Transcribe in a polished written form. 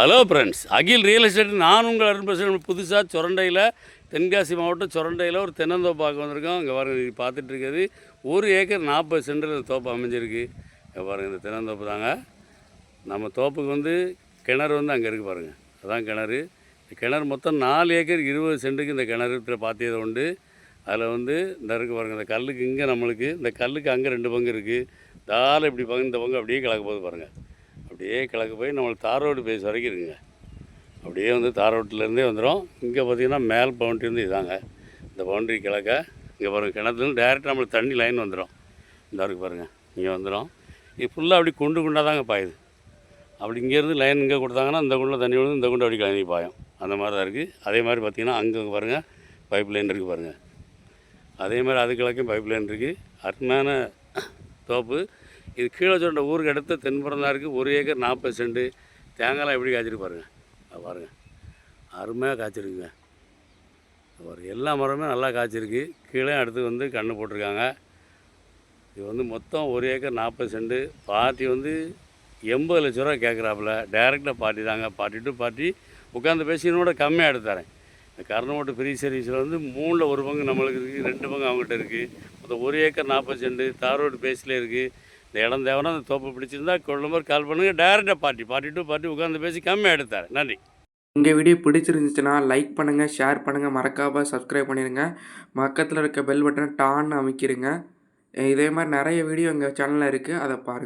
Hello friends, அகில் real estate. நான் உங்கள் அருண். புதுசாக சுரண்டையில், தென்காசி மாவட்டம் சுரண்டையில் ஒரு தென்னந்தோப்பு பார்க்க வந்திருக்கோம். இங்கே பாருங்கள், நீங்கள் பார்த்துட்டு இருக்கிறது 1 ஏக்கர் 40 சென்டில் இந்த தோப்பு அமைஞ்சிருக்கு. இங்கே பாருங்கள், இந்த தென்னந்தோப்பு தாங்க. நம்ம தோப்புக்கு வந்து கிணறு வந்து அங்கே இருக்குது பாருங்கள், அதுதான் கிணறு. இந்த கிணறு மொத்தம் 4 ஏக்கர் 20 சென்ட்டுக்கு இந்த கிணறு பார்த்தது உண்டு. அதில் வந்து இந்த இருக்குது பாருங்கள், இந்த கல்லுக்கு இங்கே நம்மளுக்கு, இந்த கல்லுக்கு அங்கே 2 பங்கு இருக்குது. தாராளம் இப்படி பங்கு, இந்த பங்கு அப்படியே கலக்க போகுது பாருங்கள். அப்படியே கிழக்கு போய் நம்மளுக்கு தார் ரோடு பேஸ் வரைக்கும் இருக்குங்க. அப்படியே வந்து தார் ரோட்டிலேருந்தே வந்துடும். இங்கே பார்த்திங்கன்னா மேல் பவுண்ட்ரி வந்து இதாங்க. இந்த பவுண்ட்ரி கிழக்க இங்கே பாருங்கள், கிணத்துலேருந்து டேரெக்டாக நம்மளுக்கு தண்ணி லைன் வந்துடும். இந்த வரைக்கும் பாருங்கள், இங்கே வந்துடும். இது ஃபுல்லாக அப்படி குண்டு குண்டாக தாங்க பாயுது. அப்படி இங்கேருந்து லைன் இங்கே கொடுத்தாங்கன்னா இந்த குண்டில் தண்ணி விழுந்து இந்த குண்டு அப்படி கலங்கி பாயும். அந்த மாதிரி தான் இருக்குது. அதே மாதிரி பார்த்திங்கன்னா அங்கே பாருங்கள், பைப் லைன் இருக்குது பாருங்கள். அதே மாதிரி அது கிழக்கும் பைப் லைன் இருக்குது. அருமையான தோப்பு இது. கீழே சொன்ன ஊருக்கு அடுத்த தென்புறம் தான் இருக்குது. 1 ஏக்கர் 40 சென்ட்டு. தேங்காய்லாம் எப்படி காய்ச்சிருக்கு பாருங்கள். அது பாருங்கள், அருமையாக காய்ச்சிருக்குங்க. பாருங்கள், எல்லா மரமே நல்லா காய்ச்சிருக்கு. கீழே அடுத்து வந்து கன்று போட்டிருக்காங்க. இது வந்து மொத்தம் 1 ஏக்கர் 40 சென்ட்டு. பார்ட்டி வந்து 80 லட்ச ரூபா கேட்குறாப்புல. டேரெக்டாக பார்ட்டி தாங்க. பார்ட்டி டு பார்ட்டி உட்காந்து பேசினோட கம்மியாக எடுத்துறேன். இந்த கர்ணமோட்டு ஃப்ரீ சர்வீஸில் வந்து 3ல் 1 பங்கு நம்மளுக்கு இருக்குது, 2 பங்கு அவங்ககிட்ட இருக்குது. மொத்தம் 1 ஏக்கர் 40 சென்ட்டு தார் ரோடு பேஸில் இருக்குது. இந்த இடம் தேவைன்னா அந்த தோப்பு பிடிச்சிருந்தா கொள்ளும்போது கால் பண்ணுங்கள். டேரெக்டாக பார்ட்டி டு பார்ட்டி உட்காந்து பேசி கம்மியாக எடுத்தார். நன்றி. உங்கள் வீடியோ பிடிச்சிருந்துச்சுன்னா லைக் பண்ணுங்கள், ஷேர் பண்ணுங்கள், மறக்காமல் சப்ஸ்கிரைப் பண்ணிடுங்க. பக்கத்தில் இருக்க பெல் பட்டனை டான்னு அமைக்கிடுங்க. இதே மாதிரி நிறைய வீடியோ எங்கள் சேனலில் இருக்குது, அதை பாருங்கள்.